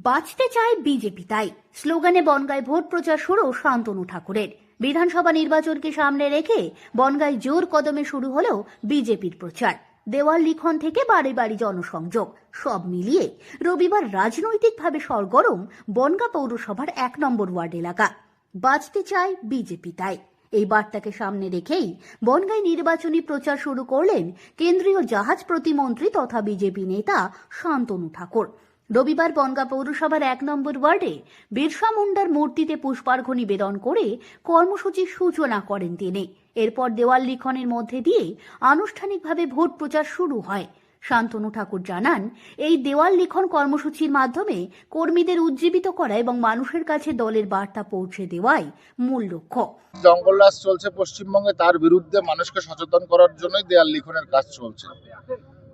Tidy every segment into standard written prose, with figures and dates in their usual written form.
বাঁচতে চায় বিজেপি, তাই স্লোগানে বনগাঁয় ভোট প্রচার শুরু শান্তনু ঠাকুরের। বিধানসভা নির্বাচনকে সামনে রেখে বনগাঁয় জোর কদমে শুরু হলো বিজেপির প্রচার। দেওয়াল লিখন থেকে বাড়ি বাড়ি জনসংযোগ, সব মিলিয়ে রবিবার রাজনৈতিকভাবে সরগরম বনগাঁ পৌরসভার 1 নম্বর ওয়ার্ড এলাকা। বাঁচতে চায় বিজেপি, তাই এই বার্তাকে সামনে রেখেই বনগাঁয় নির্বাচনী প্রচার শুরু করলেন কেন্দ্রীয় জাহাজ প্রতিমন্ত্রী তথা বিজেপি নেতা শান্তনু ঠাকুর। রবিবার বনগাঁ পৌরসভার 1 নম্বর ওয়ার্ডে বিরসা মুন্ডার মূর্তিতে পুষ্পার্ঘ্য নিবেদন করে কর্মসূচির সূচনা করেন তিনি। এরপর দেওয়াল লিখনের মধ্যে দিয়ে আনুষ্ঠানিকভাবে ভোট প্রচার শুরু হয়। শান্তনু ঠাকুর জানান, এই দেওয়াল লিখন কর্মসূচির মাধ্যমে কর্মীদের উজ্জীবিত করা এবং মানুষের কাছে দলের বার্তা পৌঁছে দেওয়াই মূল লক্ষ্য। জঙ্গলরাজ চলছে পশ্চিমবঙ্গে, তার বিরুদ্ধে মানুষকে সচেতন করার জন্যই দেওয়াল লিখনের কাজ চলছে।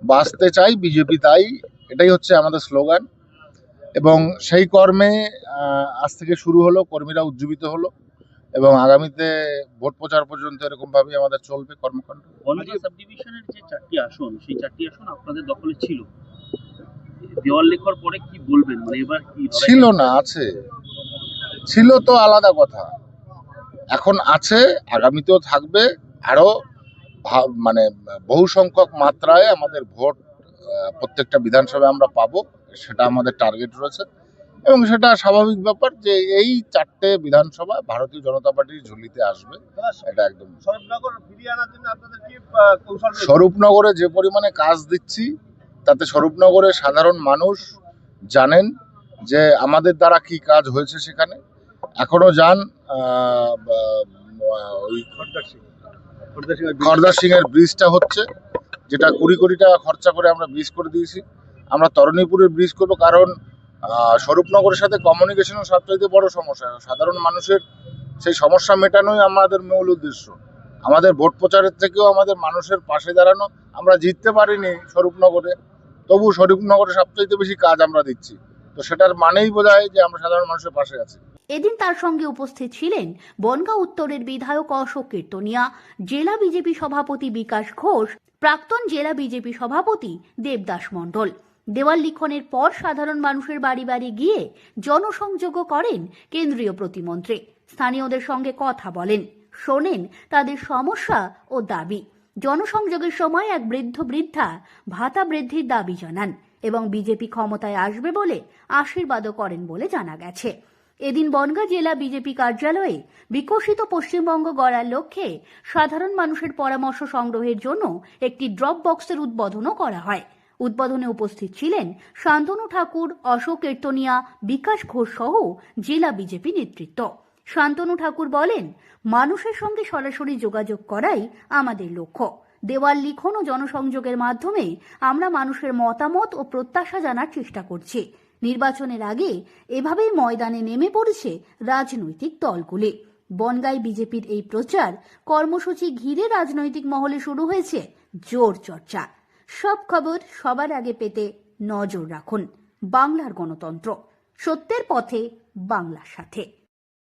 বাঁচতে চাই বিজেপি, তাই এটাই হচ্ছে আমাদের স্লোগান এবং সেই কর্মে আজ থেকে শুরু হলো, কর্মীরা উজ্জীবিত হলো এবং আগামীতে ভোট প্রচার পর্যন্ত এরকম ভাবেই আমাদের চলবে কর্মকাণ্ড। বনগাঁ সাব ডিভিশনের যে 4টি আসন, সেই 4টি আসন আপনাদের দখলে ছিল। দেওয়াল লেখার পরে কি বলবেন, মানে এবার কি ছিল না, আছে, ছিল তো আলাদা কথা, এখন আছে, আগামীতেও থাকবে। আরো মানে বহু সংখ্যক মাত্রায় আমাদের ভোট প্রত্যেকটা বিধানসভায় আমরা পাবো, সেটা আমাদের টার্গেট রয়েছে এবং সেটা স্বাভাবিক ব্যাপার যে এই 4টে বিধানসভা ভারতীয় জনতা পার্টির ঝুলিতে আসবে। এটা একদম স্বরূপনগরে যে পরিমাণে কাজ দিচ্ছি তাতে স্বরূপনগরে সাধারণ মানুষ জানেন যে আমাদের দ্বারা কি কাজ হয়েছে। সেখানে এখনো যান, খড়দার সিং এর ব্রিজটা হচ্ছে, যেটা 20 কোটি টাকা খরচা করে আমরা ব্রিজ করে দিয়েছি। আমরা তরণীপুরের ব্রিজ করবো, কারণ স্বরূপনগরের সাথে কমিউনিকেশনের সবচাইতে বড় সমস্যা, সাধারণ মানুষের সেই সমস্যা মেটানোই আমাদের মূল উদ্দেশ্য। আমাদের ভোট প্রচারের থেকেও আমাদের মানুষের পাশে দাঁড়ানো। আমরা জিততে পারিনি স্বরূপনগরে, তবু স্বরূপনগরে সবচাইতে বেশি কাজ আমরা দিচ্ছি, তো সেটার মানেই বোঝায় যে আমরা সাধারণ মানুষের পাশে আছি। এদিন তার সঙ্গে উপস্থিত ছিলেন বনগাঁ উত্তরের বিধায়ক অশোক কীর্তনিয়া, জেলা বিজেপি সভাপতি বিকাশ ঘোষ, প্রাক্তন জেলা বিজেপি সভাপতি দেবদাস মণ্ডল। দেওয়াল লিখনের পর সাধারণ মানুষের বাড়ি বাড়ি গিয়ে জনসংযোগও করেন কেন্দ্রীয় প্রতিমন্ত্রী। স্থানীয়দের সঙ্গে কথা বলেন, শোনেন তাদের সমস্যা ও দাবি। জনসংযোগের সময় এক বৃদ্ধা ভাতা বৃদ্ধির দাবি জানান এবং বিজেপি ক্ষমতায় আসবে বলে আশীর্বাদও করেন বলে জানা গেছে। এদিন বনগাঁ জেলা বিজেপি কার্যালয়ে বিকশিত পশ্চিমবঙ্গ গড়ার লক্ষ্যে সাধারণ মানুষের পরামর্শ সংগ্রহের জন্য একটি ড্রপ বক্সের উদ্বোধনও করা হয়। উদ্বোধনে উপস্থিত ছিলেন শান্তনু ঠাকুর, অশোক কীর্তনিয়া, বিকাশ ঘোষ সহ জেলা বিজেপি নেতৃত্ব। শান্তনু ঠাকুর বলেন, মানুষের সঙ্গে সরাসরি যোগাযোগ করাই আমাদের লক্ষ্য। দেওয়াল লিখন ও জনসংযোগের মাধ্যমে আমরা মানুষের মতামত ও প্রত্যাশা জানার চেষ্টা করছি। নির্বাচনের আগে এভাবেই ময়দানে নেমে পড়েছে রাজনৈতিক দলগুলি। বনগাঁয় বিজেপির এই প্রচার কর্মসূচি ঘিরে রাজনৈতিক মহলে শুরু হয়েছে জোর চর্চা। সব খবর সবার আগে পেতে নজর রাখুন বাংলার গণতন্ত্র, সত্যের পথে বাংলার সাথে।